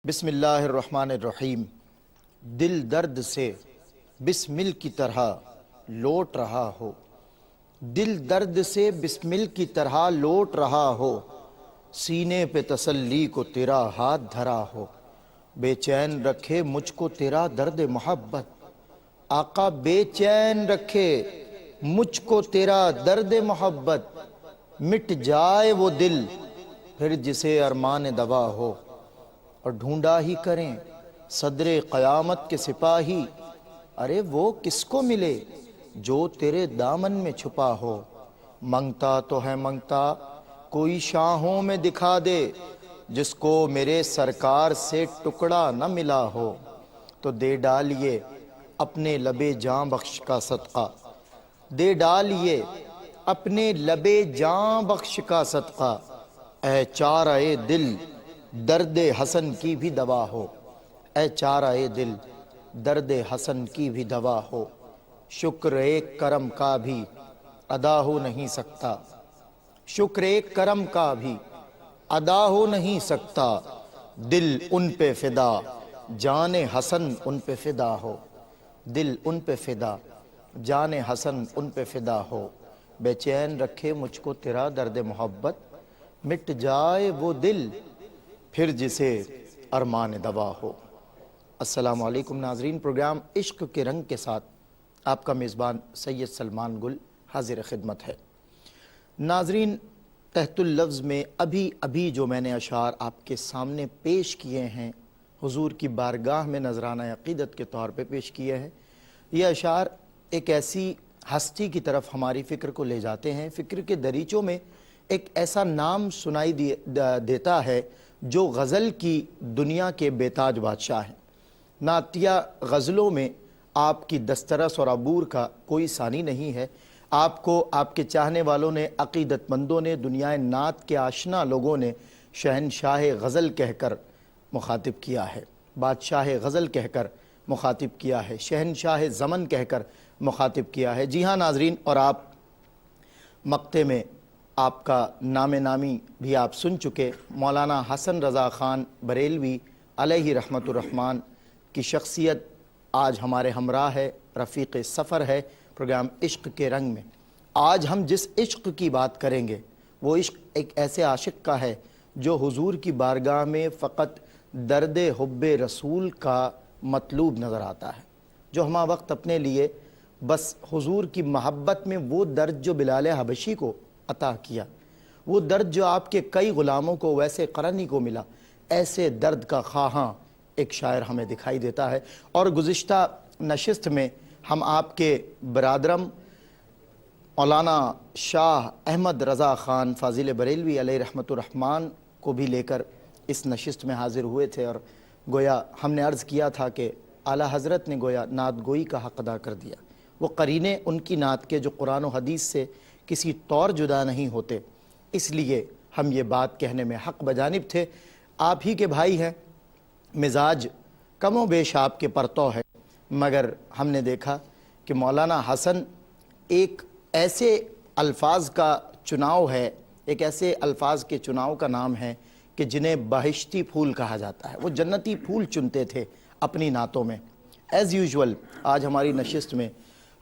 بسم اللہ الرحمن الرحیم۔ دل درد سے بسمل کی طرح لوٹ رہا ہو، دل درد سے بسمل کی طرح لوٹ رہا ہو، سینے پہ تسلی کو تیرا ہاتھ دھرا ہو، بے چین رکھے مجھ کو تیرا درد محبت، آقا بے چین رکھے مجھ کو تیرا درد محبت، مٹ جائے وہ دل پھر جسے ارمان دوا ہو، اور ڈھونڈا ہی کریں صدر قیامت کے سپاہی، ارے وہ کس کو ملے جو تیرے دامن میں چھپا ہو، منگتا تو ہے منگتا کوئی شاہوں میں دکھا دے، جس کو میرے سرکار سے ٹکڑا نہ ملا ہو، تو دے ڈالیے اپنے لب جاں بخش کا صدقہ، دے ڈالیے اپنے لب جاں بخش کا صدقہ، اے چارہ دل درد حسن کی بھی دوا ہو، اے چارہ دل درد حسن کی بھی دوا ہو، شکر ایک کرم کا بھی ادا ہو نہیں سکتا، شکر ایک کرم کا بھی ادا ہو نہیں سکتا، دل ان پہ فدا جان حسن ان پہ فدا ہو، دل ان پہ فدا جان حسن ان پہ فدا ہو، بے چین رکھے مجھ کو تیرا درد محبت، مٹ جائے وہ دل پھر جسے ارمان دوا ہو۔ السلام علیکم ناظرین، پروگرام عشق کے رنگ کے ساتھ آپ کا میزبان سید سلمان گل حاضر خدمت ہے۔ ناظرین، تحت اللفظ میں ابھی جو میں نے اشعار آپ کے سامنے پیش کیے ہیں، حضور کی بارگاہ میں نذرانہ عقیدت کے طور پہ پیش کیے ہیں، یہ اشعار ایک ایسی ہستی کی طرف ہماری فکر کو لے جاتے ہیں، فکر کے دریچوں میں ایک ایسا نام سنائی دیتا ہے جو غزل کی دنیا کے بے تاج بادشاہ ہیں۔ نعتیہ غزلوں میں آپ کی دسترس اور عبور کا کوئی ثانی نہیں ہے، آپ کو آپ کے چاہنے والوں نے، عقیدت مندوں نے، دنیا نعت کے آشنا لوگوں نے شہنشاہ غزل کہہ کر مخاطب کیا ہے، بادشاہ غزل کہہ کر مخاطب کیا ہے، شہنشاہ زمن کہہ کر مخاطب کیا ہے۔ جی ہاں ناظرین، اور آپ مقطع میں آپ کا نام نامی بھی آپ سن چکے، مولانا حسن رضا خان بریلوی علیہ رحمت الرحمن کی شخصیت آج ہمارے ہمراہ ہے، رفیق سفر ہے پروگرام عشق کے رنگ میں۔ آج ہم جس عشق کی بات کریں گے وہ عشق ایک ایسے عاشق کا ہے جو حضور کی بارگاہ میں فقط درد حب رسول کا مطلوب نظر آتا ہے، جو ہمہ وقت اپنے لیے بس حضور کی محبت میں وہ درد جو بلال حبشی کو عطا کیا، وہ درد جو آپ کے کئی غلاموں کو ویسے قرنی کو ملا، ایسے درد کا خواہاں ایک شاعر ہمیں دکھائی دیتا ہے۔ اور گزشتہ نشست میں ہم آپ کے برادرم مولانا شاہ احمد رضا خان فاضل بریلوی علیہ رحمت الرحمن کو بھی لے کر اس نشست میں حاضر ہوئے تھے، اور گویا ہم نے عرض کیا تھا کہ اعلیٰ حضرت نے گویا نعت گوئی کا حق ادا کر دیا، وہ قرینے ان کی نعت کے جو قرآن و حدیث سے کسی طور جدا نہیں ہوتے، اس لیے ہم یہ بات کہنے میں حق بجانب تھے۔ آپ ہی کے بھائی ہیں، مزاج کم و بیش آپ کے پرتو ہے، مگر ہم نے دیکھا کہ مولانا حسن ایک ایسے الفاظ کا چناؤ ہے، ایک ایسے الفاظ کے چناؤ کا نام ہے کہ جنہیں بہشتی پھول کہا جاتا ہے، وہ جنتی پھول چنتے تھے اپنی نعتوں میں۔ ایز یوزول آج ہماری نشست میں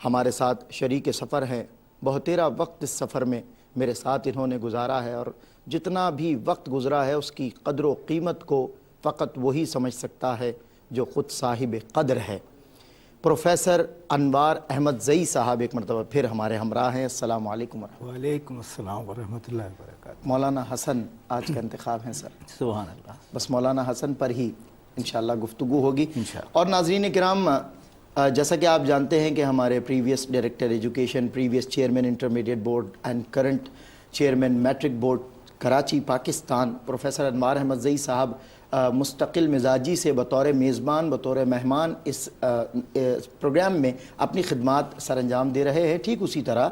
ہمارے ساتھ شریک سفر ہیں، بہتیرا وقت اس سفر میں میرے ساتھ انہوں نے گزارا ہے، اور جتنا بھی وقت گزرا ہے اس کی قدر و قیمت کو فقط وہی سمجھ سکتا ہے جو خود صاحب قدر ہے۔ پروفیسر انوار احمد زئی صاحب ایک مرتبہ پھر ہمارے ہمراہ ہیں۔ السلام علیکم ورحمۃ اللہ۔ وعلیکم السلام ورحمۃ اللہ وبرکاتہ۔ مولانا حسن آج کا انتخاب ہے سر، سبحان اللہ۔ بس مولانا حسن پر ہی انشاءاللہ گفتگو ہوگی۔ انشاءاللہ۔ اور ناظرین کرام، جیسا کہ آپ جانتے ہیں کہ ہمارے previous director education, previous chairman intermediate board and current chairman matric board Karachi Pakistan, professor Anwar Ahmad Zai صاحب مستقل مزاجی سے بطور میزبان، بطور مہمان اس پروگرام میں اپنی خدمات سر انجام دے رہے ہیں۔ ٹھیک اسی طرح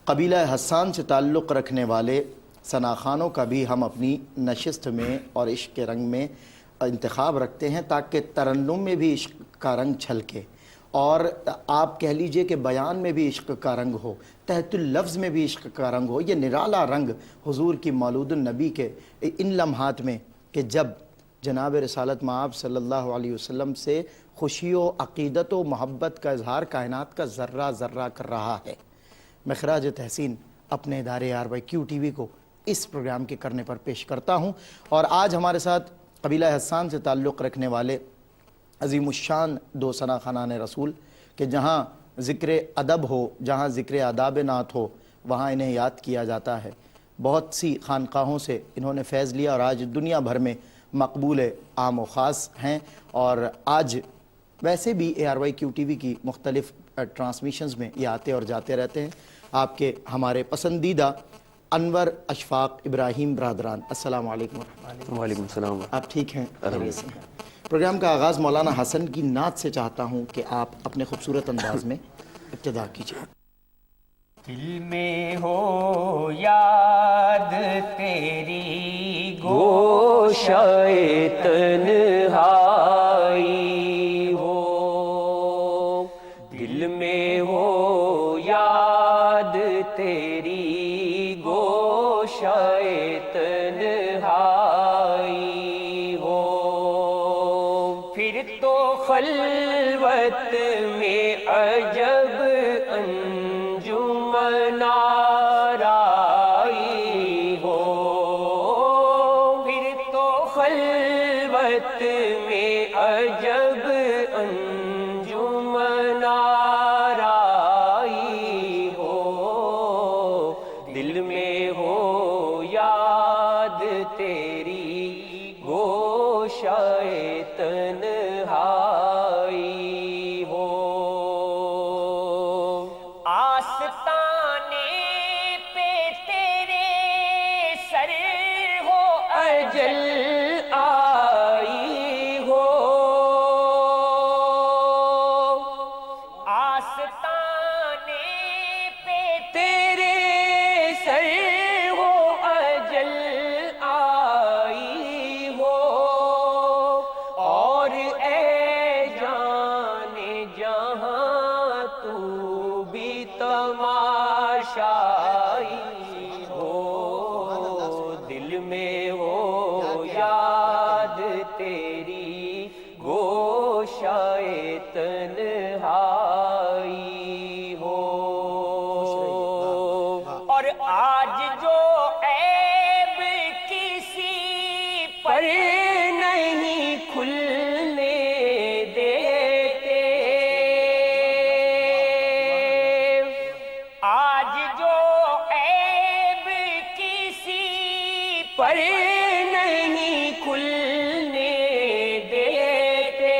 قبیلہ حسان سے تعلق رکھنے والے ثناخانوں کا بھی ہم اپنی نشست میں اور عشق کے رنگ میں انتخاب رکھتے ہیں، تاکہ ترنم میں بھی عشق کا رنگ چھلکے، اور آپ کہہ لیجئے کہ بیان میں بھی عشق کا رنگ ہو، تحت اللفظ میں بھی عشق کا رنگ ہو۔ یہ نرالا رنگ حضور کی مولود النبی کے ان لمحات میں کہ جب جناب رسالت مآب صلی اللہ علیہ وسلم سے خوشی و عقیدت و محبت کا اظہار کائنات کا ذرہ ذرہ کر رہا ہے۔ میں خراج تحسین اپنے ادارے RYQ TV کو اس پروگرام کے کرنے پر پیش کرتا ہوں، اور آج ہمارے ساتھ قبیلہ حسان سے تعلق رکھنے والے عظیم الشان دو ثنا خانان رسول کہ جہاں ذکر ادب ہو، جہاں ذکر آداب نعت ہو، وہاں انہیں یاد کیا جاتا ہے۔ بہت سی خانقاہوں سے انہوں نے فیض لیا اور آج دنیا بھر میں مقبول عام و خاص ہیں، اور آج ویسے بھی RYQ TV کی مختلف ٹرانسمیشنز میں یہ آتے اور جاتے رہتے ہیں۔ آپ کے ہمارے پسندیدہ انور اشفاق ابراہیم برادران، السلام علیکم۔ وعلیکم السلام۔ آپ ٹھیک ہیں؟ خیریت سے ہیں؟ پروگرام کا آغاز مولانا حسن کی نعت سے چاہتا ہوں کہ آپ اپنے خوبصورت انداز میں ابتدا کیجئے۔ دل میں ہو یاد تیری گوشۂ تنہائی ہو، دل میں ہو یاد تیری گوشۂ تنہائی ہو، پھر تو خلوت میں عجب انجمن آرائی ہو، پھر تو خلوت میں عجب انجمن آرائی ہو، دل میں ہو یاد تیری گوشۂ تنہائی ہو، آستانے پہ تیرے سر ہو اجل آئی ہو، آستانے پہ تیرے سر ہو اجل آئی ہو، اور اے جان جہاں تو بھی تماشائی ہو، دل میں ہو یاد تیری گوشۂ تنہائی ہو، اور آج جو عیب کسی پر نہیں کھلنے دیتے، آج جو عیب کسی پر نہیں کھلنے دیتے،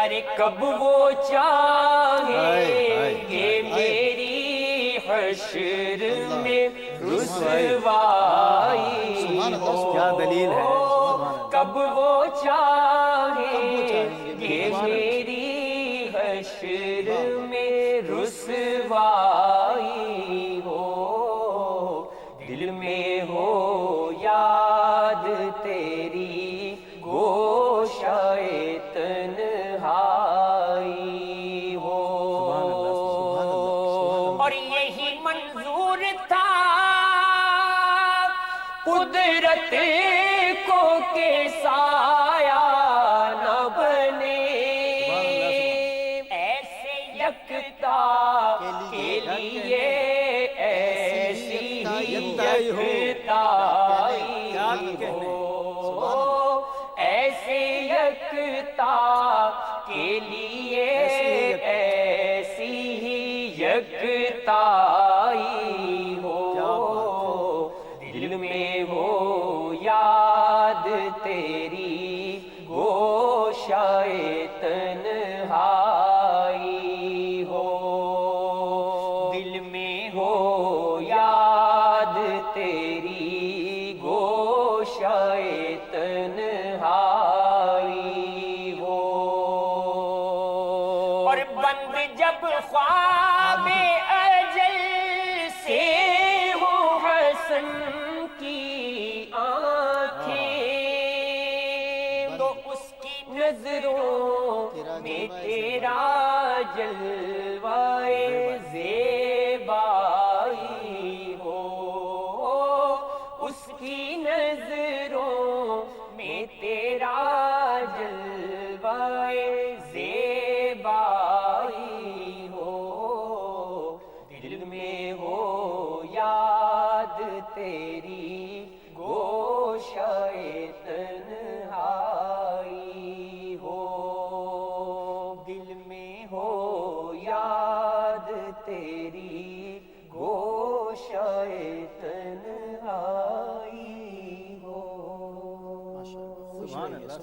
ارے کب وہ چاہیں گے میری حشر میں رسوائی ہو، کیا دلیل ہے، کب وہ چاہیں گے میری حشر میں رسوائی ہو، دل میں ہو یاد تیری گوشۂ تنہائی ہو، اور یہی منظور تھا قدرت کو کہ سایہ نہ بنے، ایسے یکتا کے لیے ایسی ہی یکتائی ہو، ایسے یکتا کے لیے ایسی ہی یکتائی ہو، دل میں ہو یاد تیری گوشۂ تنہائی ہو، دل میں ہو یاد تیری گوشۂ تنہائی ہو، اور بند جب خواب اجل سے ہو حسن کی آنکھیں، تو اس کی نظروں میں تیرا جلوائے زیبائی ہو، اس کی نظروں میں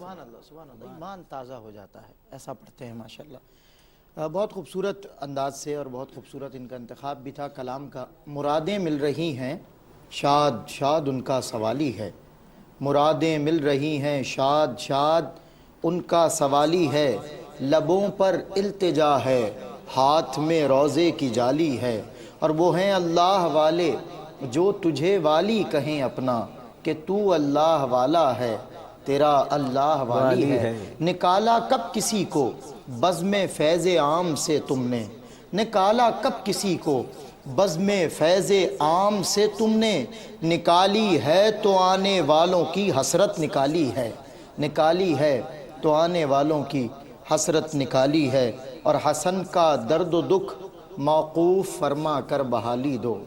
سبحان اللہ ایمان تازہ ہو جاتا ہے، ایسا پڑھتے ہیں ماشاءاللہ۔ بہت خوبصورت انداز سے اور بہت خوبصورت ان کا انتخاب بھی تھا کلام کا۔ مرادیں مل رہی ہیں شاد شاد ان کا سوالی ہے، مرادیں مل رہی ہیں شاد شاد ان کا سوالی ہے، لبوں پر التجا ہے ہاتھ میں روزے کی جالی ہے، اور وہ ہیں اللہ والے جو تجھے والی کہیں اپنا کہ تو اللہ والا ہے، تیرا اللہ والی ہے۔ نکالا کب کسی کو بزم فیض عام سے تم نے، نکالا کب کسی کو بزم فیض عام سے تم نے، نکالی ہے تو آنے والوں کی حسرت نکالی ہے، نکالی ہے تو آنے والوں کی حسرت نکالی ہے، اور حسن کا درد و دکھ موقوف فرما کر بحالی دو،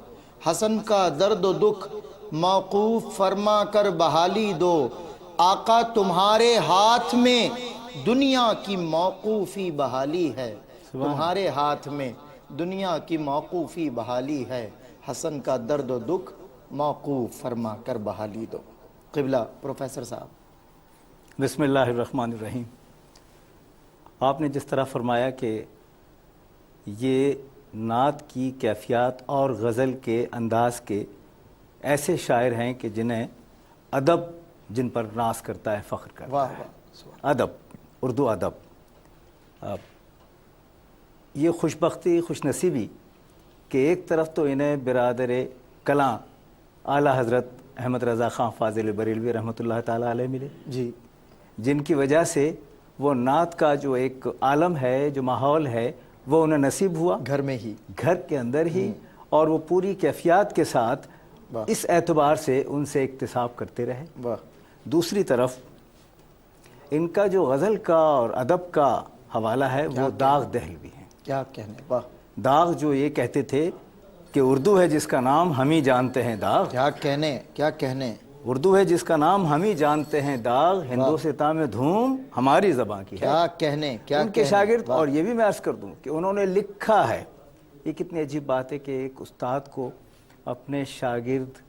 حسن کا درد و دکھ موقوف فرما کر بحالی دو، آقا تمہارے ہاتھ میں دنیا کی موقوفی بحالی ہے، تمہارے ہاتھ میں دنیا کی موقوفی بحالی ہے، حسن کا درد و دکھ موقوف فرما کر بحالی دو۔ قبلہ پروفیسر صاحب۔ بسم اللہ الرحمن الرحیم۔ آپ نے جس طرح فرمایا کہ یہ نعت کی کیفیات اور غزل کے انداز کے ایسے شاعر ہیں کہ جنہیں ادب جن پر ناز کرتا ہے، فخر کرتا ہے، ادب، اردو ادب۔ یہ خوش بختی، خوش نصیبی کہ ایک طرف تو انہیں برادر کلاں اعلیٰ حضرت احمد رضا خان فاضل بریلوی رحمۃ اللہ تعالیٰ علیہ ملے، جی، جن کی وجہ سے وہ نعت کا جو ایک عالم ہے، جو ماحول ہے، وہ انہیں نصیب ہوا گھر میں ہی، گھر کے اندر ہی، اور وہ پوری کیفیات کے ساتھ اس اعتبار سے ان سے اکتساب کرتے رہے۔ واہ۔ دوسری طرف ان کا جو غزل کا اور ادب کا حوالہ ہے وہ داغ دہلوی ہیں۔ کیا کہنے، واہ، داغ جو یہ کہتے تھے کہ اردو ہے جس کا نام ہم ہی جانتے ہیں داغ، کیا کہنے، کیا کہنے، اردو ہے جس کا نام ہم ہی جانتے ہیں داغ، ہندوستان میں دھوم ہماری زبان کی ہے۔ کیا کہنے، کیا ان کے شاگرد، اور یہ بھی میں عرض کر دوں کہ انہوں نے لکھا ہے، یہ کتنی عجیب بات ہے کہ ایک استاد کو اپنے شاگرد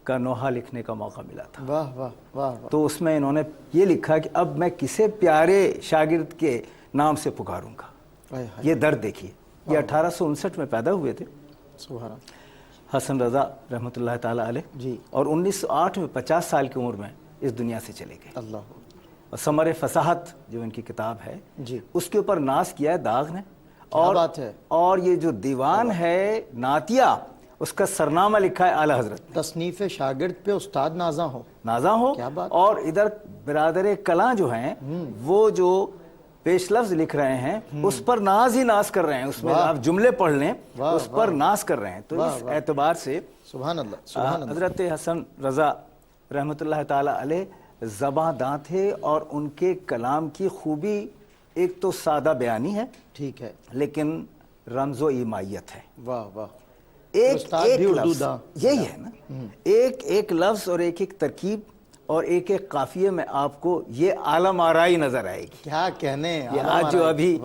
کا نوحہ لکھنے کا موقع ملا تھا، واہ واہ واہ واہ، تو اس میں انہوں نے یہ لکھا کہ اب میں کسے پیارے شاگرد کے نام سے پکاروں گا۔ ہائے ہائے، یہ درد دیکھیے، یہ 1859 میں پیدا ہوئے تھے سبحان اللہ، حسن رضا رحمۃ اللہ تعالیٰ علیہ، جی، اور 1908 میں 50 سال کی عمر میں اس دنیا سے چلے گئے۔ اللہ، اور ثمر فصاحت جو ان کی کتاب ہے، جی، اس کے اوپر ناز کیا ہے داغ نے، کیا بات ہے، اور یہ جو دیوان ہے نعتیہ، اس کا سرنامہ لکھا ہے اعلیٰ حضرت، تصنیف شاگرد پہ استاد نازاں ہو، نازاں ہو۔ کیا بات، اور ادھر برادر کلاں جو ہیں وہ جو پیش لفظ لکھ رہے ہیں اس پر ناز ہی ناز کر رہے ہیں، اس میں آپ جملے پڑھ لیں اس پر ناز کر رہے ہیں، تو اس اعتبار سے سبحان اللہ، سبحان اللہ، حضرت حسن رضا رحمۃ اللہ تعالیٰ علیہ زباں داں تھے، اور ان کے کلام کی خوبی ایک تو سادہ بیانی ہے، ٹھیک ہے، لیکن رمز و ایمائیت ہے۔ واہ واہ، ایک استاد ایک بھی اردو لفظ، داں، یہی ہے نا، ایک ایک لفظ اور ایک ایک ترکیب اور ایک ایک قافیے میں آپ کو یہ عالم آرائی نظر آئے گی۔ کیا کہنے، یہ آج جو ابھی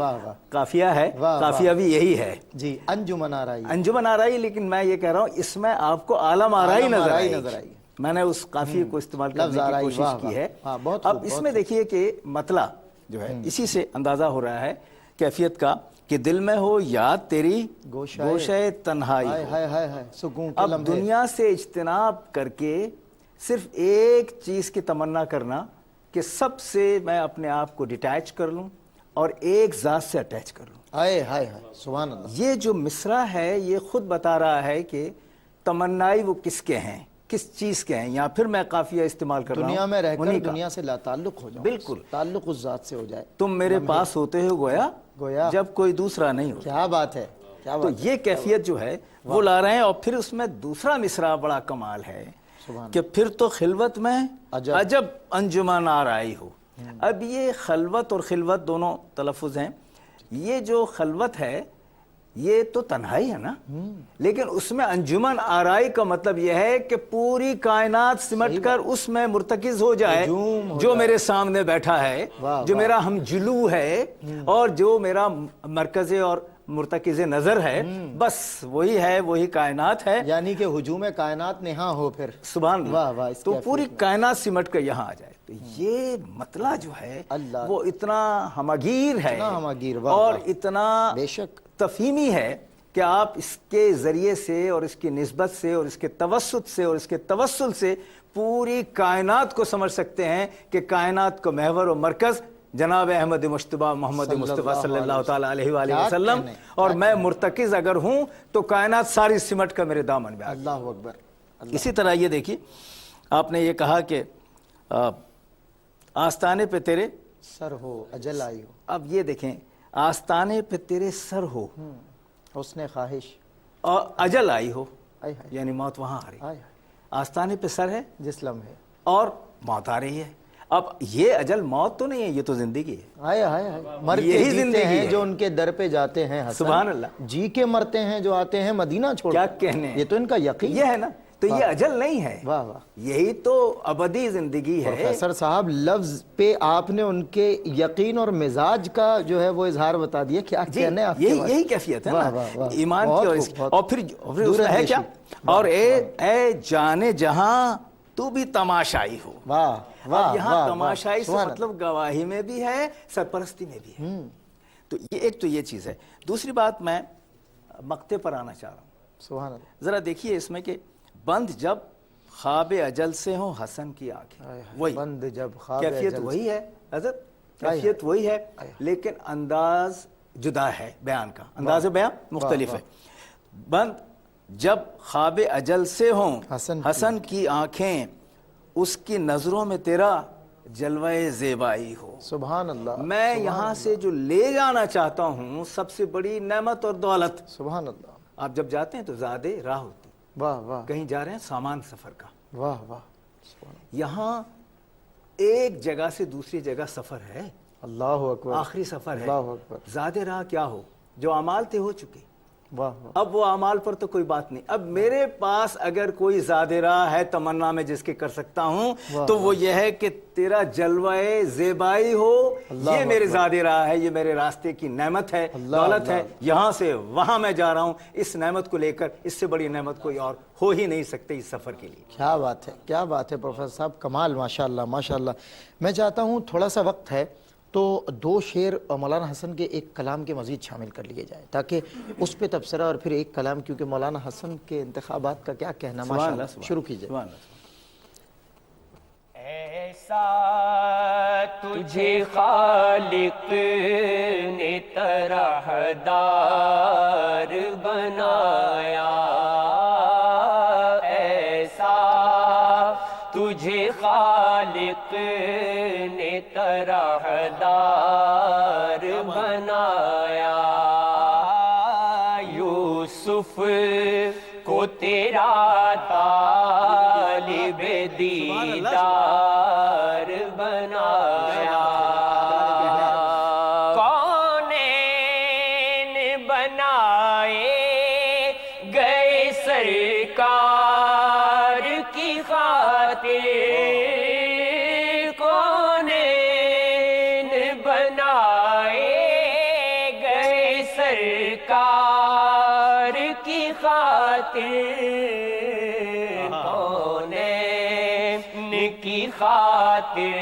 قافیہ ہے، قافیہ بھی یہی ہے، جی، انجمن آرائی، انجمن آرائی، لیکن میں یہ کہہ رہا ہوں اس میں آپ کو عالم آرائی نظر آئے گی۔ میں نے اس قافیے کو استعمال کرنے کی کوشش کی ہے۔ اب اس میں دیکھیے کہ مطلع جو ہے اسی سے اندازہ ہو رہا ہے کیفیت کا کہ دل میں ہو یاد تیری گوشہ تنہائی ہو۔ اب دنیا سے اجتناب کر کے صرف ایک چیز کی تمنا کرنا کہ سب سے میں اپنے آپ کو ڈیٹیچ کر لوں اور ایک ذات سے اٹیچ کر لوں۔ ہائے ہائے ہائے، سبحان اللہ، یہ جو مصرع ہے یہ خود بتا رہا ہے کہ تمنائی وہ کس کے ہیں، کس چیز کے ہیں، یا پھر میں قافیہ استعمال کر رہا ہوں دنیا میں رہ کر دنیا سے لا تعلق ہو جاؤں، بالکل، تعلق اس ذات سے ہو جائے، تم میرے پاس ہوتے ہو گویا جب کوئی دوسرا نہیں ہو۔ کیا بات ہے، کیا تو بات، یہ کیفیت جو ہے وہ لا رہے ہیں، اور پھر اس میں دوسرا مصرع بڑا کمال ہے کہ پھر تو خلوت میں عجب انجمن آرائی ہو۔ اب یہ خلوت اور خلوت دونوں تلفظ ہیں، یہ جو خلوت ہے یہ تو تنہائی ہے نا، لیکن اس میں انجمن آرائی کا مطلب یہ ہے کہ پوری کائنات سمٹ کر اس میں مرتکز ہو جائے جو میرے سامنے بیٹھا ہے، جو میرا ہم جلو ہے، اور جو میرا مرکز اور مرتکز نظر ہے، بس وہی ہے، وہی کائنات ہے. یعنی کہ ہجوم کائنات نہاں ہو پھر. سبحان اللہ. واہ واہ، اس تو کیفیت پوری میں. کائنات سمٹ کر یہاں آ جائے. تو یہ مطلع جو ہے اللہ. وہ اتنا ہمگیر ہے اتنا ہمگیر، واہ اور واہ. اتنا بے شک. تفہیمی ہے کہ آپ اس کے ذریعے سے اور اس کی نسبت سے اور اس کے توسط سے اور اس کے توسل سے پوری کائنات کو سمجھ سکتے ہیں کہ کائنات کا محور و مرکز جناب احمد مجتبی محمد مصطفیٰ صلی اللہ تعالیٰ علیہ وآلہ کیا وسلم، کہنے، اور میں مرتکز اگر ہوں تو کائنات ساری سمٹ کر میرے دامن میں آ گئی. اللہ اکبر. اسی طرح یہ دیکھیے، آپ نے یہ کہا کہ آستانے پہ تیرے سر ہو اجل آئی ہو. اب یہ دیکھیں، آستانے پہ تیرے سر ہو حسن خواہش. اور اجل آئی ہو، آئے ہائے یعنی موت وہاں آ رہی. آئے ہائے. آستانے پہ سر ہے جس لمحے. اور موت آ رہی ہے. اب یہ اجل موت تو نہیں ہے، یہ تو زندگی ہے. آئے ہائے ہائے. مر کے یہی جیتے زندگی ہیں ہے. جو ان کے در پہ جاتے ہیں حسن. سبحان اللہ. جی کے مرتے ہیں جو آتے ہیں مدینہ چھوڑ کیا کر. کہنے ہیں. یہ تو ان کا یقین. یہ ہے نا، تو یہ اجل نہیں ہے، واہ واہ. یہی تو ابدی زندگی ہے. پروفیسر صاحب لفظ پہ آپ نے ان کے یقین اور مزاج کا جو ہے وہ اظہار بتا دیا. کیا جی، کہنے آپ کے پاس. یہی کیفیت ہے واہ نا واہ واہ. ایمان بہت کی. اور خوب، بہت اور پھر اس میں ہے کیا، اور اے جانے جہاں تو بھی تماشائی ہو. واہ واہ. اب یہاں تماشائی سے سبحان مطلب گواہی میں بھی ہے، سرپرستی میں بھی ہے. تو یہ ایک تو یہ چیز ہے. دوسری بات میں مقطع پر آنا چاہ رہا ہوں. سبحان اللہ. ذرا دیکھیے اس میں کہ بند جب خواب اجل سے ہوں حسن کی آنکھیں، وہی بند جب خواب کیفیت اجل وہی ہے حضرت، کیفیت وہی ہے، لیکن انداز جدا ہے بیان کا، انداز بیان مختلف ہے. بند جب خواب اجل سے ہوں حسن کی آنکھیں، اس کی نظروں میں تیرا جلوہ زیبائی ہو. سبحان اللہ. میں یہاں سے جو لے جانا چاہتا ہوں سب سے بڑی نعمت اور دولت. سبحان اللہ. آپ جب جاتے ہیں تو زیادہ راہ ہوتی، واہ واہ. کہیں جا رہے ہیں سامان سفر کا. واہ واہ. یہاں ایک جگہ سے دوسری جگہ سفر ہے، اللہ اکبر. آخری سفر ہے. اللہ اکبر. زیادہ راہ کیا ہو، جو اعمال تھے ہو چکے. واہ واہ. اب وہ اعمال پر تو کوئی بات نہیں. اب میرے پاس اگر کوئی زیادہ راہ ہے تمنا میں جس کے کر سکتا ہوں تو وہ یہ ہے کہ تیرا جلوہ زیبائی ہو. یہ میرے زیادہ راہ ہے، یہ میرے راستے کی نعمت ہے، دولت ہے. یہاں سے وہاں میں جا رہا ہوں، اس نعمت کو لے کر. اس سے بڑی نعمت کوئی اور ہو ہی نہیں سکتے اس سفر کے لیے. کیا بات ہے، کیا بات ہے پروفیسر صاحب. کمال. ماشاءاللہ ماشاءاللہ. میں چاہتا ہوں تھوڑا سا وقت ہے تو دو شعر مولانا حسن کے ایک کلام کے مزید شامل کر لیے جائے تاکہ اس پہ تبصرہ اور پھر ایک کلام، کیونکہ مولانا حسن کے انتخابات کا کیا کہنا. ماشاءاللہ. شروع کیجئے. ایسا تجھے خالق نے طرح دار بنایا، ایسا تجھے خالق نے طرح دار بنایا. یوسف کو تیرا طالب دیدار بنایا. کونین بنائے گئے سرکار کی خاطر، کونین بنائے گئے سرکار کی خاطر، کونین کی خاطر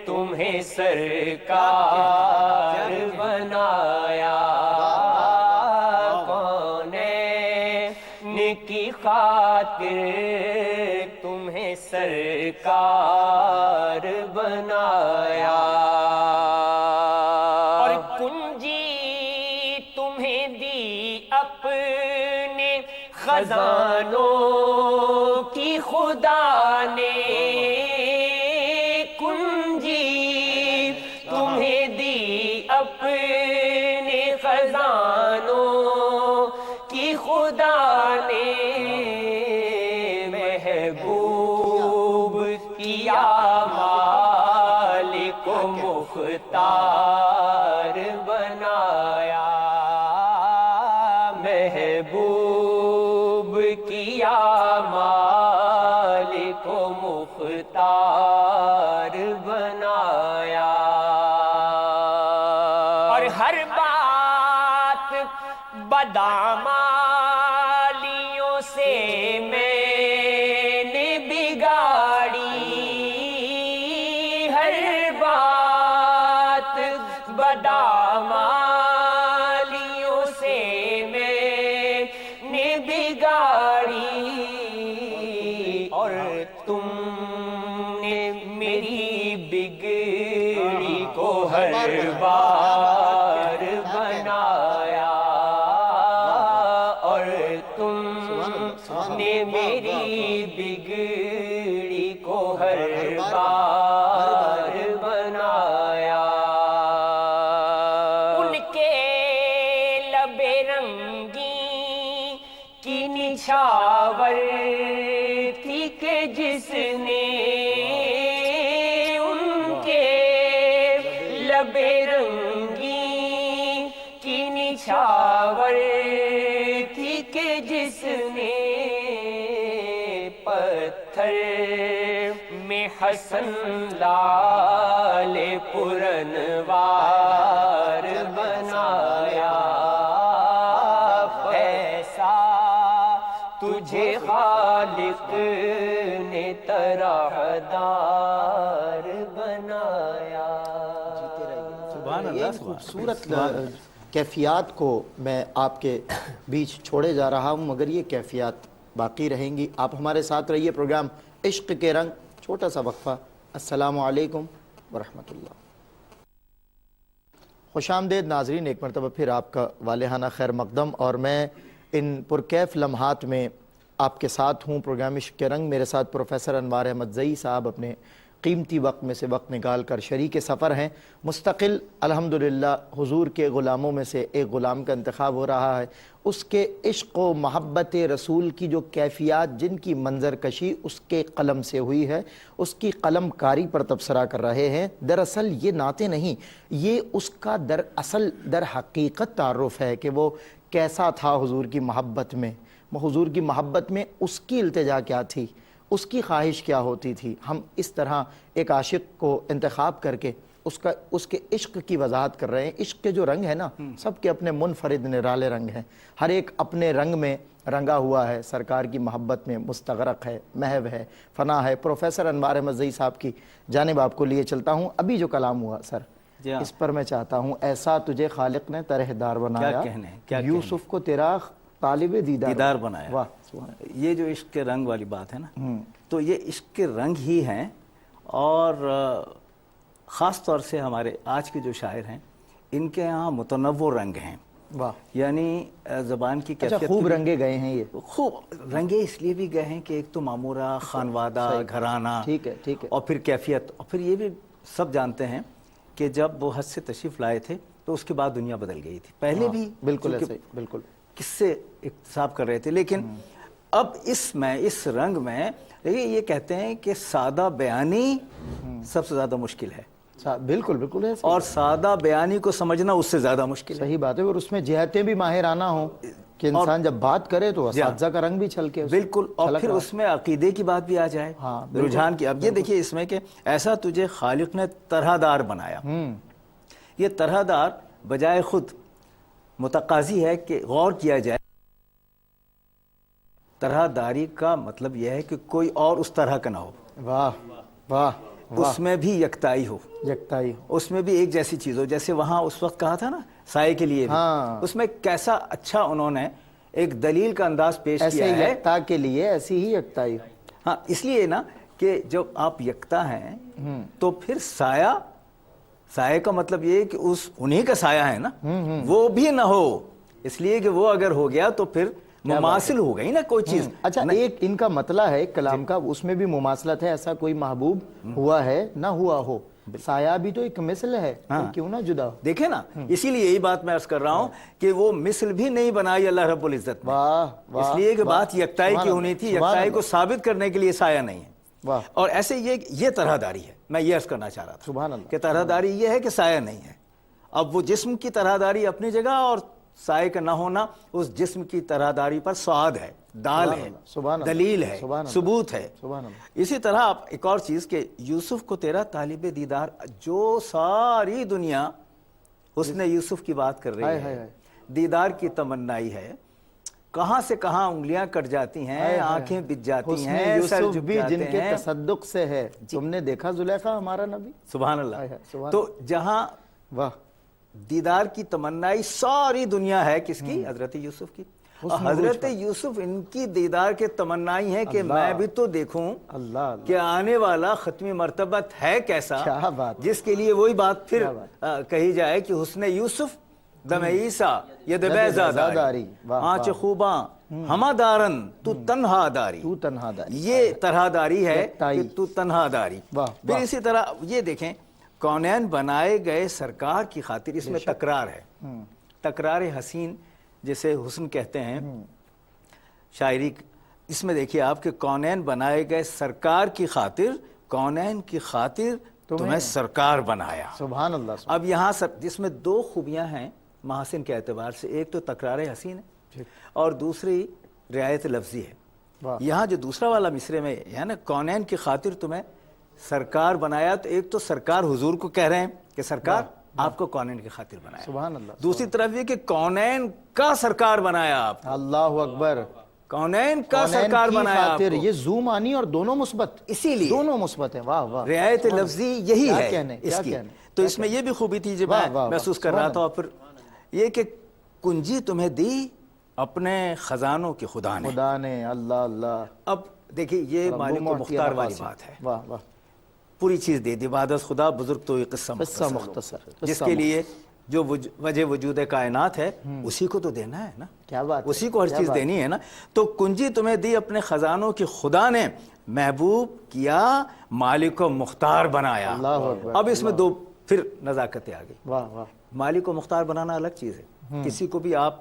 تمہیں سرکار بنایا. کونین کی خاطر تمہیں سرکار بنایا. اور کنجی تمہیں دی اپنے خزانوں کی خدا نے، کنجی تمہیں دی اپنے خزانوں کی خدا نے. محبوب کیا مالک و مختار بنایا، محبوب کیا مالک و مختار بنایا. اور ہر بات بدامالیوں سے میں نے بگاڑی ہر بات، بدامالیوں سے میں نے بگاڑی، اور تم نے میری بگڑی کو ہر بار بنایا، اور تم نے میری بگڑی کو ہر بار بنایا۔ ان کے لب رنگی کی نچھاور تھی کہ جس نے ان کے لب رنگی کی نچھاور تھی کہ جس نے پتھر میں حسن لال پرنوار بنایا، ایسا تجھے خالق نے طرحدار بنایا۔ سبحان یہ اللہ، خوبصورت کیفیات کو میں آپ کے بیچ چھوڑے جا رہا ہوں، مگر یہ کیفیات باقی رہیں گی۔ آپ ہمارے ساتھ رہیے، پروگرام عشق کے رنگ، چھوٹا سا وقفہ۔ السلام علیکم ورحمۃ اللہ۔ خوش آمدید ناظرین، ایک مرتبہ پھر آپ کا والہانہ خیر مقدم، اور میں ان پرکیف لمحات میں آپ کے ساتھ ہوں۔ پروگرام عشق کے رنگ، میرے ساتھ پروفیسر انوار احمد زئی صاحب اپنے قیمتی وقت میں سے وقت نکال کر شریک سفر ہیں۔ مستقل الحمدللہ حضور کے غلاموں میں سے ایک غلام کا انتخاب ہو رہا ہے، اس کے عشق و محبت رسول کی جو کیفیات، جن کی منظر کشی اس کے قلم سے ہوئی ہے، اس کی قلم کاری پر تبصرہ کر رہے ہیں۔ دراصل یہ نعتیں نہیں، یہ اس کا در حقیقت تعارف ہے کہ وہ کیسا تھا حضور کی محبت میں، حضور کی محبت میں اس کی التجا کیا تھی، اس کی خواہش کیا ہوتی تھی۔ ہم اس طرح ایک عاشق کو انتخاب کر کے اس کے عشق کی وضاحت کر رہے ہیں۔ عشق کے جو رنگ ہے نا، سب کے اپنے منفرد نرالے رنگ ہیں، ہر ایک اپنے رنگ میں رنگا ہوا ہے، سرکار کی محبت میں مستغرق ہے، محو ہے، فنا ہے۔ پروفیسر انوار احمد زئی صاحب کی جانب آپ کو لیے چلتا ہوں۔ ابھی جو کلام ہوا سر، اس پر میں چاہتا ہوں، ایسا تجھے خالق نے طرحدار بنایا، یوسف کو تیرا طالب دیدار بنایا۔ واہ، یہ جو عشق کے رنگ والی بات ہے نا، تو یہ عشق کے رنگ ہی ہیں، اور خاص طور سے ہمارے آج کے جو شاعر ہیں ان کے یہاں متنوع رنگ ہیں۔ واہ، یعنی زبان کی کیفیت خوب رنگے گئے ہیں، یہ خوب رنگے اس لیے بھی گئے ہیں کہ ایک تو معمورہ، خانوادہ، گھرانہ، ٹھیک ہے اور پھر کیفیت، اور پھر یہ بھی سب جانتے ہیں کہ جب وہ حج سے تشریف لائے تھے تو اس کے بعد دنیا بدل گئی تھی۔ پہلے بھی بالکل ایسے، بالکل کس سے اکتساب کر رہے تھے، لیکن اب اس رنگ میں یہ کہتے ہیں کہ سادہ بیانی سب سے زیادہ مشکل ہے، بالکل بالکل ہے، اور سادہ بیانی کو سمجھنا اس سے زیادہ مشکل ہے۔ صحیح بات ہے، اور اس میں جہتیں بھی ماہرانہ ہوں کہ انسان جب بات کرے تو اساتذہ کا رنگ بھی چھلکے، بالکل، اور پھر اس میں عقیدے کی بات بھی آ جائے، رجحان کی۔ اب یہ دیکھیے اس میں کہ ایسا تجھے خالق نے طرحدار بنایا، یہ طرحدار بجائے خود متقاضی ہے کہ غور کیا جائے۔ طرحداری کا مطلب یہ ہے کہ کوئی اور اس طرح کا نہ ہو، واہ واہ، اس میں بھی یکتائی ہو، یکتائی، اس میں بھی ایک جیسی چیز ہو۔ جیسے وہاں اس وقت کہا تھا نا سائے کے لیے بھی، اس میں کیسا اچھا انہوں نے ایک دلیل کا انداز پیش کیا ہے، یکتا کے لیے ایسی ہی یکتائی۔ ہاں، اس لیے نا کہ جب آپ یکتا ہیں تو پھر سایہ کا مطلب یہ کہ انہی کا سایہ ہے نا، وہ بھی نہ ہو، اس لیے کہ وہ اگر ہو گیا تو پھر مماثل ہو گئی نا کوئی چیز۔ اچھا، ایک ان کا مطلع ہے کلام کا، اس میں بھی مماثلت ہے، ایسا کوئی محبوب ہوا ہے نہ ہوا ہو، سایہ بھی تو ایک مثل ہے، کیوں نہ جدا ہو۔ دیکھیں نا، اسی لیے یہی بات میں عرض کر رہا ہوں کہ وہ مثل بھی نہیں بنائی اللہ رب العزت نے، اس لیے کہ بات یکتائی کی ہونی تھی، یکتائی کو ثابت کرنے کے لیے سایہ نہیں ہے۔ اور ایسے یہ طرحداری ہے، میں یہ عرض کرنا چاہ رہا تھا کہ طرحداری یہ ہے کہ سایہ نہیں ہے۔ اب وہ جسم کی طرحداری اپنی جگہ، اور سائے کا نہ ہونا اس جسم کی طرحداری پر سعاد ہے، دال ہے، دلیل ہے، ثبوت ہے۔ اسی طرح آپ ایک اور چیز کہ یوسف کو تیرا طالب دیدار، جو ساری دنیا حسن یوسف کی بات کر رہی ہے، دیدار کی تمنائی ہے، کہاں سے کہاں انگلیاں کٹ جاتی ہیں، آنکھیں بج جاتی حسن ہیں، سر یوسف جھک بھی جاتے جن کے ہیں۔ تصدق سے ہے، تم نے دیکھا زلیخا ہمارا نبی؟ سبحان ہائے اللہ۔ ہائے، سبحان تو جہاں واہ، دیدار کی تمنائی ساری دنیا ہے کس کی؟ حضرت یوسف کی۔ اور حضرت یوسف ان کی دیدار کے تمنائی ہے کہ میں بھی تو دیکھوں اللہ اللہ، کہ آنے والا ختمی مرتبت ہے کیسا، کیا بات، جس کے لیے وہی بات پھر کہی جائے کہ حسن یوسف دم عیسیٰ ید بیضاداری آنچ خوباں ہما دارن تو تنہا داری، تو تنہا داری، یہ طرح داری ہے یکتائی، کہ تو تنہا داری۔ واہ، پھر اسی طرح یہ دیکھیں، کونین بنائے گئے سرکار کی خاطر، اس میں تکرار ہے، تکرار حسین جسے حسن کہتے ہیں شاعری، اس میں دیکھیے آپ کہ کونین بنائے گئے سرکار کی خاطر، کونین کی خاطر تمہیں سرکار بنایا۔ سبحان اللہ، اب یہاں جس میں دو خوبیاں ہیں محاسن کے اعتبار سے، ایک تو تکرار حسین ہے اور دوسری رعایت لفظی ہے۔ یہاں جو دوسرا والا مصرے میں ہے نا، کونین کی خاطر تمہیں سرکار بنایا، تو ایک تو سرکار حضور کو کہہ رہے ہیں کہ سرکار آپ کو کونین کی خاطر بنایا، سبحان اللہ، دوسری طرف یہ کہ کونین کا سرکار بنایا آپ کو، اللہ اکبر، کونین کا سرکار کی بنایا آپ خاطر، کو، یہ زو مانی اور دونوں مثبت، اسی لیے دونوں مثبت ہیں، واہ واہ، رعایت لفظی یہی کیا ہے کہنے، اس کیا کی۔ کہنے، تو اس میں یہ بھی خوبی تھی جو واہ، میں واہ، واہ، محسوس کر رہا تھا، اور پھر یہ کہ کنجی تمہیں دی اپنے خزانوں کے خدا نے۔ خدا نے، اللہ اللہ، اب دیکھیے یہ مالک و مختار والی بات ہے، واہ واہ، پوری چیز دے دی، بعد از خدا بزرگ تو ایک قصہ قصہ مختصر، مختصر، جس کے لیے جو وجہ وجود کائنات ہے اسی کو تو دینا ہے نا، کیا بات ہے، اسی کو ہر چیز دینی ہے نا۔ تو کنجی تمہیں دی اپنے خزانوں کی خدا نے، محبوب کیا مالک و مختار بنایا۔ اللہ اکبر، اب اس میں دو پھر نزاکتیں آ گئی۔ واہ واہ، مالک و مختار بنانا الگ چیز ہے، کسی کو بھی آپ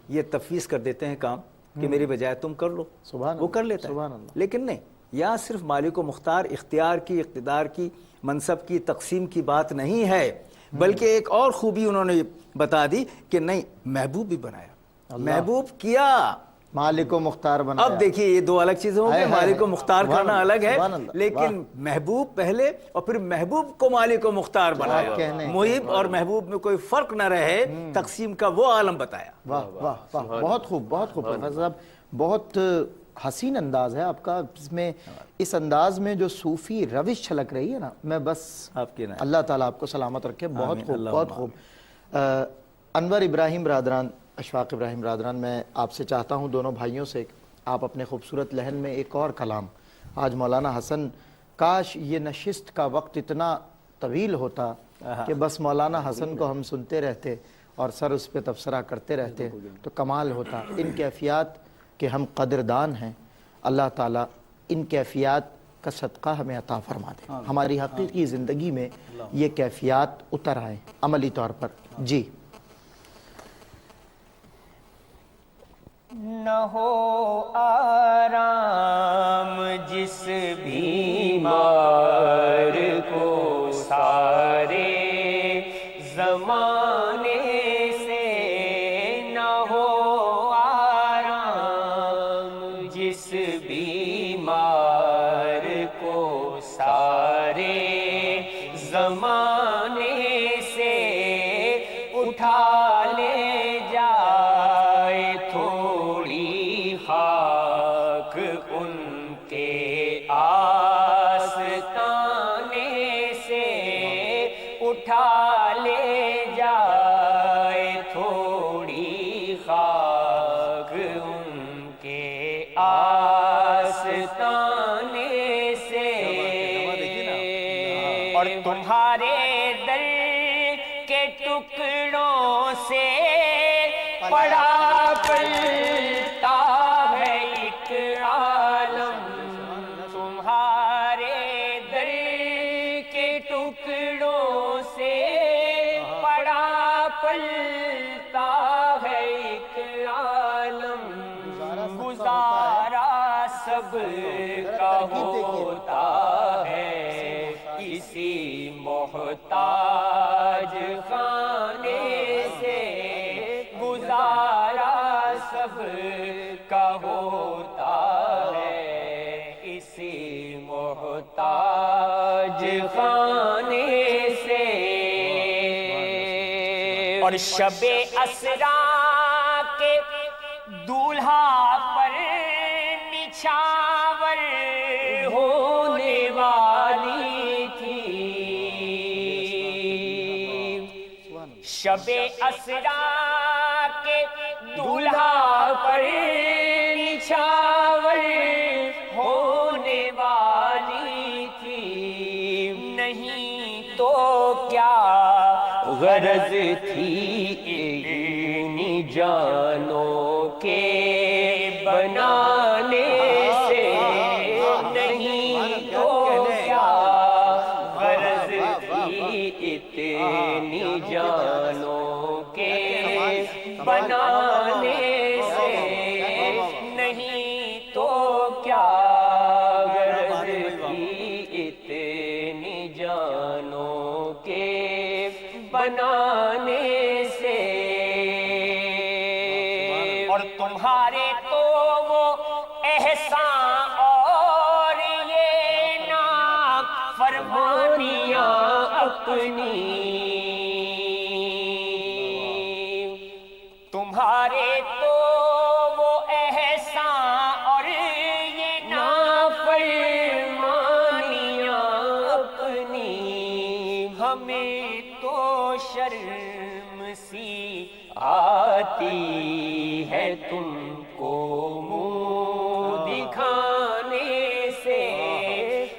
یہ تفویض کر دیتے ہیں کام کہ میری بجائے تم کر لو، سبحان وہ کر لیتا سبحان ہے، اللہ، لیکن نہیں، یہاں صرف مالک و مختار اختیار کی، اقتدار کی، منصب کی تقسیم کی بات نہیں ہے، بلکہ ایک اور خوبی انہوں نے بتا دی کہ نہیں، محبوب بھی بنایا، محبوب کیا، مالک و مختار بنایا۔ اب دیکھیے یہ دو الگ چیزیں ہوں گی، مالک و مختار کرنا الگ ہے، سبحان اللہ، لیکن محبوب پہلے اور پھر محبوب کو مالک و مختار بنایا، محب اور محبوب میں کوئی فرق نہ رہے، تقسیم کا وہ عالم بتایا۔ واہ واہ واہ، بہت خوب، بہت خوب پروفیسر صاحب، بہت حسین انداز ہے آپ کا، اس میں اس انداز میں جو صوفی روش چھلک رہی ہے نا، میں بس آپ کی اللہ تعالیٰ آپ کو سلامت رکھے، بہت خوب، بہت خوب۔ انور ابراہیم برادران، اشفاق ابراہیم برادران، میں آپ سے چاہتا ہوں دونوں بھائیوں سے، آپ اپنے خوبصورت لہن میں ایک اور کلام، آج مولانا حسن، کاش یہ نشست کا وقت اتنا طویل ہوتا کہ بس مولانا حسن کو ہم سنتے رہتے اور سر اس پہ تبصرہ کرتے رہتے تو کمال ہوتا۔ ان کیفیات کہ ہم قدردان ہیں، اللہ تعالیٰ ان کیفیات کا صدقہ ہمیں عطا فرما دے، ہماری حقیقی زندگی میں یہ کیفیات اتر آئیں عملی طور پر۔ جی، نہ ہو آرام جس بیمار کو سارے زمانے سے، نہ ہو آرام جس بیمار کو سارے زمانے سے، اٹھا لے جائے تھوڑی خاک ان کے آستانے سے، اٹھا لے جائے تھوڑی خاک ان کے آستانے سے، اور تمہارے در کے ٹکڑوں سے پڑا پلتا ہے ایک عالم، تمہارے در کے ٹکڑوں سے پڑا پلتا ہے ایک عالم، گزارا سب کا ہوتا ہے اسی محتاج خانے سے، گزارا سب کا ہوتا ہے اسی محتاج خانے سے، اور شب اسرا کے دولہا دولہا پر نچھاور ہونے والی تھی شب اسرا کے دولہا پر نچھاور ہونے والی تھی نہیں تو کیا غرض تھی اتنی جانوں کے بنانے سے نہیں تو کیا غرض تھی اتنی جانوں کے بنانے سے نہیں تو کیا غرض تھی اتنی جانوں کے بنانے سے اور تمہارے تو وہ احسان اور یہ نافرمانیاں اپنی تمہارے تو وہ احسان اور یہ نافرمانیاں اپنی ہمیں تو شرم سی آتی ہے تم کو منہ دکھانے سے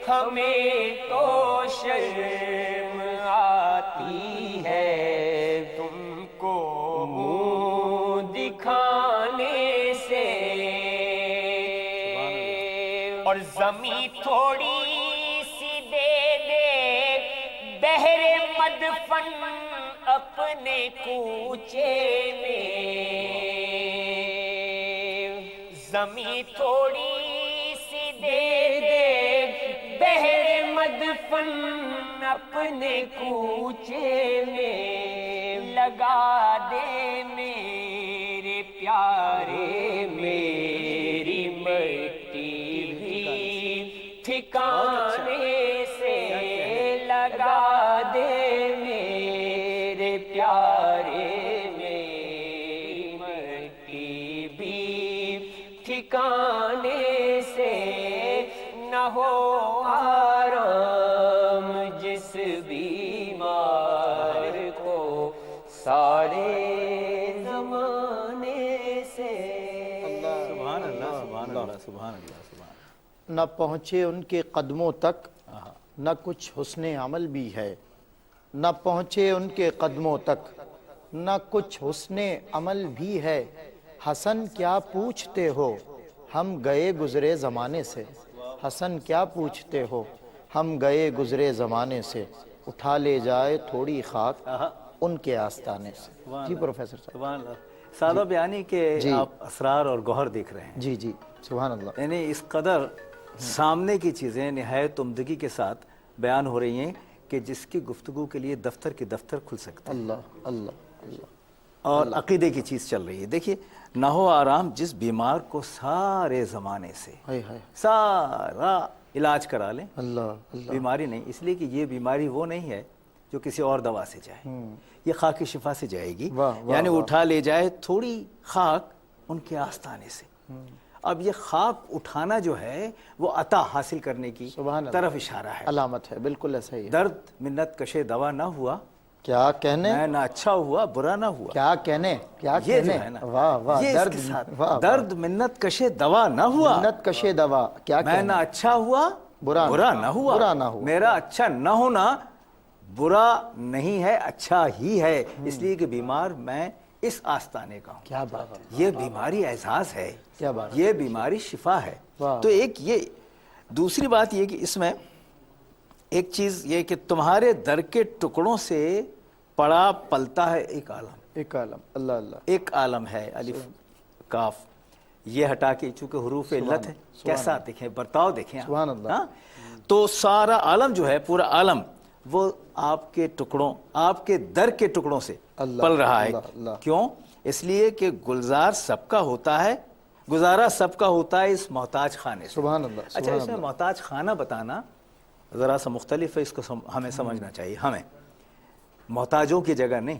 ہمیں تو شرم آتی ہے تم کو منہ دکھانے سے اور زمین تھوڑی سی دے دے بہر مدفن اپنے کوچے میں زمین تھوڑی سی دے دے بہر مدفن اپنے کوچے میں لگا دے میرے پیارے میری مٹی بھی ٹھکانے سے لگا دے میرے پیارے میری مٹی بھی ٹھکانے سے نہ ہو آرام جس بیمار کو سارے زمانے سے سبحان اللہ سبحان اللہ سبحان اللہ سبحان نہ پہنچے ان کے قدموں تک نہ کچھ حسن عمل بھی ہے نہ پہنچے ان کے قدموں تک نہ کچھ حسن عمل بھی ہے حسن کیا پوچھتے ہو ہم گئے گزرے زمانے سے حسن کیا پوچھتے ہو ہم گئے گزرے زمانے سے اٹھا لے جائے تھوڑی خاک ان کے آستانے سے جی پروفیسر صاحب سبحان اللہ سادہ بیانی کہ آپ اسرار اور گوہر دیکھ رہے ہیں جی جی سبحان اللہ یعنی اس قدر سامنے کی چیزیں نہایت عمدگی کے ساتھ بیان ہو رہی ہیں کہ جس کی گفتگو کے لیے دفتر کے دفتر کھل سکتا ہے اللہ اللہ اللہ اور عقیدے کی چیز چل رہی ہے دیکھیے نہ ہو آرام جس بیمار کو سارے زمانے سے ہائے ہائے سارا علاج کرا لیں اللہ اللہ بیماری نہیں اس لیے کہ یہ بیماری وہ نہیں ہے جو کسی اور دوا سے جائے یہ خاک شفا سے جائے گی یعنی اٹھا لے جائے تھوڑی خاک ان کے آستانے سے اب یہ خاک اٹھانا جو ہے وہ عطا حاصل کرنے کی طرف اشارہ ہے علامت ہے بالکل ایسا ہی ہے درد منت کشے دوا نہ ہوا کیا کہنے میں نہ اچھا ہوا برا نہ ہوا کیا کہنے کیا یہ کہنے جو ہے نا واہ واہ یہ اس درد کے ساتھ واہ درد منت کشے دوا نہ ہوا منت کشے دوا کیا میں کہنے نہ اچھا ہوا برا نہ ہوا برا نہ ہوا میرا اچھا نہ ہونا برا نہیں ہے اچھا ہی ہے اس لیے کہ بیمار میں اس آستانے کا ہوں کیا بات ہے یہ بیماری اعزاز ہے کیا بات یہ بیماری شفا ہے تو ایک یہ دوسری بات یہ کہ اس میں ایک چیز یہ کہ تمہارے در کے ٹکڑوں سے پڑا پلتا ہے ایک عالم ایک عالم اللہ اللہ ایک عالم ہے الف کاف یہ ہٹا کے چونکہ حروف علت ہے کیسا دیکھیں برتاؤ دیکھیں سبحان اللہ تو سارا عالم جو ہے پورا عالم وہ آپ کے ٹکڑوں آپ کے در کے ٹکڑوں سے پل رہا ہے کیوں اس لیے کہ گلزار سب کا ہوتا ہے گزارا سب کا ہوتا ہے اس محتاج خانے سے سبحان اللہ اچھا اس میں محتاج خانہ بتانا ذرا سا مختلف ہے اس کو ہمیں سمجھنا چاہیے ہمیں محتاجوں کی جگہ نہیں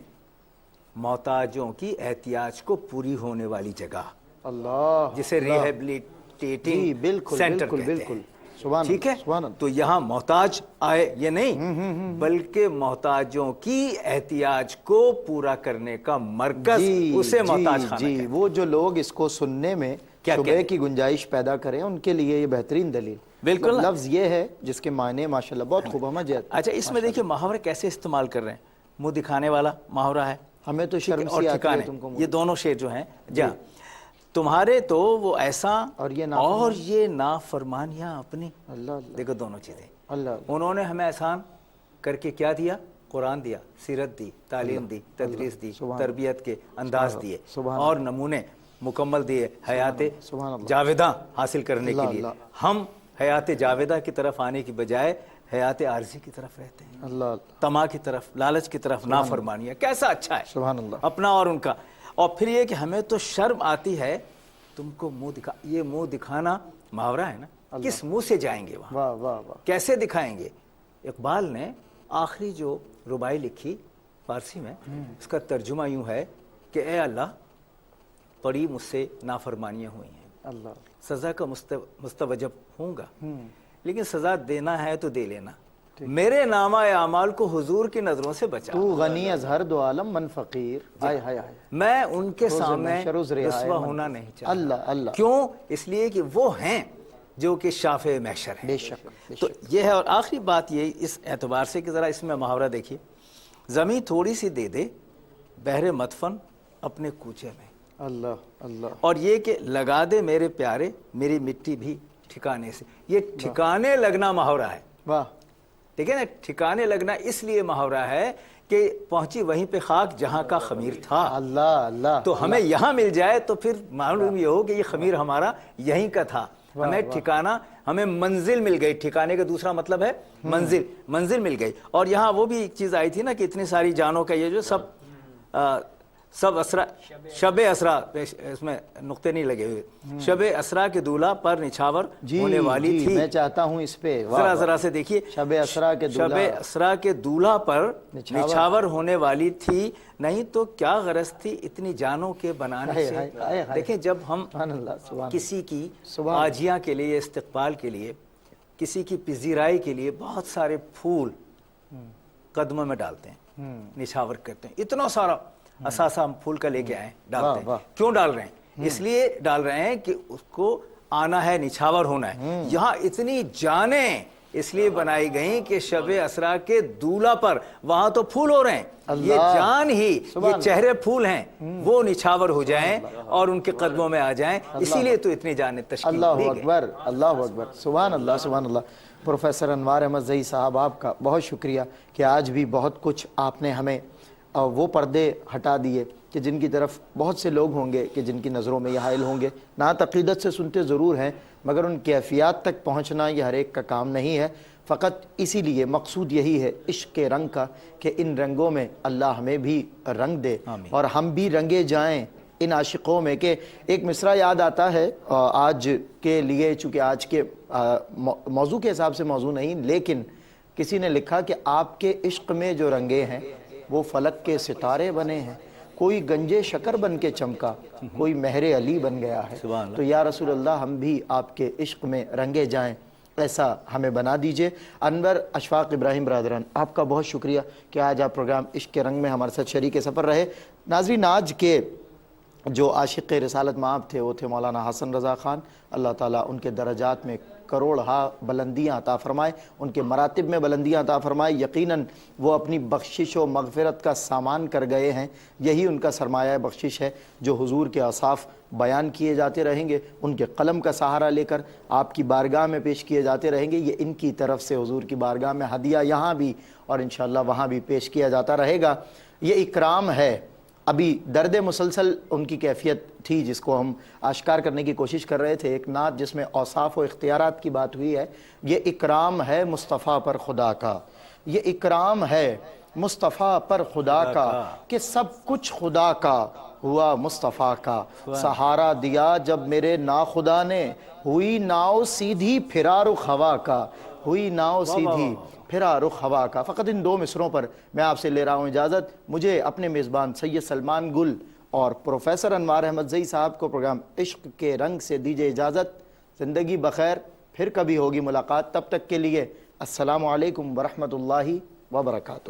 محتاجوں کی احتیاج کو پوری ہونے والی جگہ اللہ جسے اللہ۔ ریہیبلیٹیٹنگ جی بالکل سینٹر بالکل کہتے ہیں۔ بالکل، سبحان ٹھیک ہے، اللہ، سبحان اللہ۔ تو یہاں محتاج آئے یہ نہیں بلکہ محتاجوں کی احتیاج کو پورا کرنے کا مرکز اسے محتاج خانہ جی کہتے ہیں۔ وہ جو لوگ اس کو سننے میں کیا شبہ کہتے کی گنجائش پیدا کریں ان کے لیے یہ بہترین دلیل، بالکل نا۔ لفظ یہ ہے جس کے معنی ماشاءاللہ بہت خوب ہمیں جاتے اچھا اس میں دیکھیے محاورے کیسے استعمال کر رہے ہیں، منہ دکھانے والا محاورہ ہے، ہمیں تو ٹھیک ہے، شرم اور سی آتی ہے ٹھکانے، تم کو یہ دونوں شعر جو ہیں جہاں تمہارے تو وہ ایسا اور یہ اور یہ نافرمانیاں اپنی، اللہ اللہ دیکھو دونوں چیزیں، اللہ انہوں نے ہمیں احسان کر کے کیا دیا، قرآن دیا، سیرت دی، تعلیم دی، تدریس دی، تربیت کے انداز دیے اور نمونے مکمل دیے حیات جاویدہ حاصل کرنے کے لیے۔ ہم حیات جاویدہ کی طرف آنے کی بجائے حیات عارضی کی طرف رہتے ہیں، اللہ اللہ، طمع کی طرف، لالچ کی طرف، نافرمانیاں، کیسا اچھا ہے سبحان اللہ۔ اپنا اور ان کا۔ اور پھر یہ کہ ہمیں تو شرم آتی ہے تم کو منہ دکھا، یہ منہ دکھانا محاورہ ہے نا، کس منہ سے جائیں گے وہاں، واہ واہ واہ، کیسے دکھائیں گے؟ اقبال نے آخری جو ربائی لکھی فارسی میں، اس کا ترجمہ یوں ہے کہ اے اللہ بڑی مجھ سے نافرمانیاں ہوئی ہیں، اللہ سزا کا مستوجب ہوں گا، لیکن سزا دینا ہے تو دے لینا، میرے نامہ اعمال کو حضور کی نظروں سے بچا، تو غنی از ہر دو عالم من فقیر، آئے ہائے ہائے، میں ان کے سامنے محشر روز رہائے رسوا من، ہونا نہیں چاہتا۔ اللہ اللہ، کیوں؟ اس لیے کہ وہ ہیں جو کہ شافع محشر ہیں۔ بے شک بے تو شک، یہ ہے، اور آخری بات یہ اس اعتبار سے کہ ذرا اس میں محاورہ دیکھیے، زمیں تھوڑی سی دے دے بہر مدفن اپنے کوچے میں، اللہ اللہ، اور یہ کہ لگا دے میرے پیارے میری مٹی بھی ٹھکانے سے، یہ ٹھکانے لگنا محاورہ ہے، واہ، ٹھیک ہے نا، ٹھکانے لگنا اس لیے محاورہ ہے کہ پہنچی وہیں پہ خاک جہاں کا خمیر تھا، اللہ اللہ، تو ہمیں یہاں مل جائے تو پھر معلوم یہ ہو کہ یہ خمیر ہمارا یہیں کا تھا، ہمیں ٹھکانہ، ہمیں منزل مل گئی، ٹھکانے کا دوسرا مطلب ہے منزل مل گئی۔ اور یہاں وہ بھی ایک چیز آئی تھی نا کہ اتنی ساری جانوں کا یہ جو سب اسرا، شب اسرا، اس میں نقطے نہیں لگے ہوئے، شب اسرا کے دولہا پر نچھاور ہونے والی تھی، میں چاہتا ہوں اس پہ ذرا سے دیکھیے، شب اسرا کے شب اسرا کے دولہا پر نچھاور ہونے والی تھی، نہیں تو کیا غرض تھی اتنی جانوں کے بنانے سے۔ دیکھیں جب ہم کسی کی آجیاں کے لیے، استقبال کے لیے، کسی کی پذیرائی کے لیے بہت سارے پھول قدموں میں ڈالتے ہیں، نچھاور کرتے ہیں، اتنا سارا اثاثہ ہم پھول کا لے کے آئے ڈالتے ہیں، کیوں ڈال رہے ہیں؟ اس لیے ڈال رہے ہیں کہ اس کو آنا ہے، نچھاور ہونا ہے۔ یہاں اتنی جانیں اس لیے بنائی گئیں کہ شب اسرا کے دولہا پر، وہاں تو پھول ہو رہے ہیں، یہ جان ہی، یہ چہرے پھول ہیں، وہ نچھاور ہو جائیں اور ان کے قدموں میں آ جائیں، اسی لیے تو اتنی جانیں تشکیل دی اللہ گئی۔ اکبر، اللہ اکبر، سبحان اللہ سبحان اللہ۔ پروفیسر انوار احمد زئی صاحب، آپ کا بہت شکریہ کہ آج بھی بہت کچھ آپ نے ہمیں وہ پردے ہٹا دیے کہ جن کی طرف بہت سے لوگ ہوں گے کہ جن کی نظروں میں یہ حائل ہوں گے، نعت عقیدت سے سنتے ضرور ہیں مگر ان کیفیات تک پہنچنا یہ ہر ایک کا کام نہیں ہے، فقط اسی لیے مقصود یہی ہے عشق کے رنگ کا کہ ان رنگوں میں اللہ ہمیں بھی رنگ دے اور ہم بھی رنگے جائیں ان عاشقوں میں۔ کہ ایک مصرع یاد آتا ہے آج کے لیے، چونکہ آج کے موضوع کے حساب سے موضوع نہیں، لیکن کسی نے لکھا کہ آپ کے عشق میں جو رنگے ہیں وہ فلک کے ستارے بنے ہیں، کوئی گنجے شکر بن کے چمکا، کوئی مہر علی بن گیا ہے، تو یا رسول اللہ ہم بھی آپ کے عشق میں رنگے جائیں، ایسا ہمیں بنا دیجئے۔ انور اشفاق ابراہیم برادران، آپ کا بہت شکریہ کہ آج آپ پروگرام عشق کے رنگ میں ہمارے ساتھ شریک سفر رہے۔ ناظرین، آج کے جو عاشق رسالت مآب تھے وہ تھے مولانا حسن رضا خان، اللہ تعالیٰ ان کے درجات میں کروڑہا بلندیاں عطا فرمائے، ان کے مراتب میں بلندیاں عطا فرمائے۔ یقیناً وہ اپنی بخشش و مغفرت کا سامان کر گئے ہیں، یہی ان کا سرمایہ بخشش ہے جو حضور کے اوصاف بیان کیے جاتے رہیں گے، ان کے قلم کا سہارا لے کر آپ کی بارگاہ میں پیش کیے جاتے رہیں گے، یہ ان کی طرف سے حضور کی بارگاہ میں ہدیہ یہاں بھی اور انشاءاللہ وہاں بھی پیش کیا جاتا رہے گا۔ یہ اکرام ہے۔ ابھی درد مسلسل ان کی کیفیت تھی جس کو ہم آشکار کرنے کی کوشش کر رہے تھے، ایک نعت جس میں اوصاف و اختیارات کی بات ہوئی ہے۔ یہ اکرام ہے مصطفیٰ پر خدا کا، یہ اکرام ہے مصطفیٰ پر خدا کا کہ سب کچھ خدا کا ہوا مصطفیٰ کا، سہارا دیا جب میرے ناخدا نے، ہوئی ناؤ سیدھی پھرا رخ ہوا کا، ہوئی ناؤ سیدھی پھرا رخ ہوا کا۔ فقط ان دو مصروں پر میں آپ سے لے رہا ہوں اجازت۔ مجھے اپنے میزبان سید سلمان گل اور پروفیسر انوار احمد زئی صاحب کو پروگرام عشق کے رنگ سے دیجیے اجازت. زندگی بخیر، پھر کبھی ہوگی ملاقات. تب تک کے لیے السلام علیکم ورحمۃ اللہ وبرکاتہ.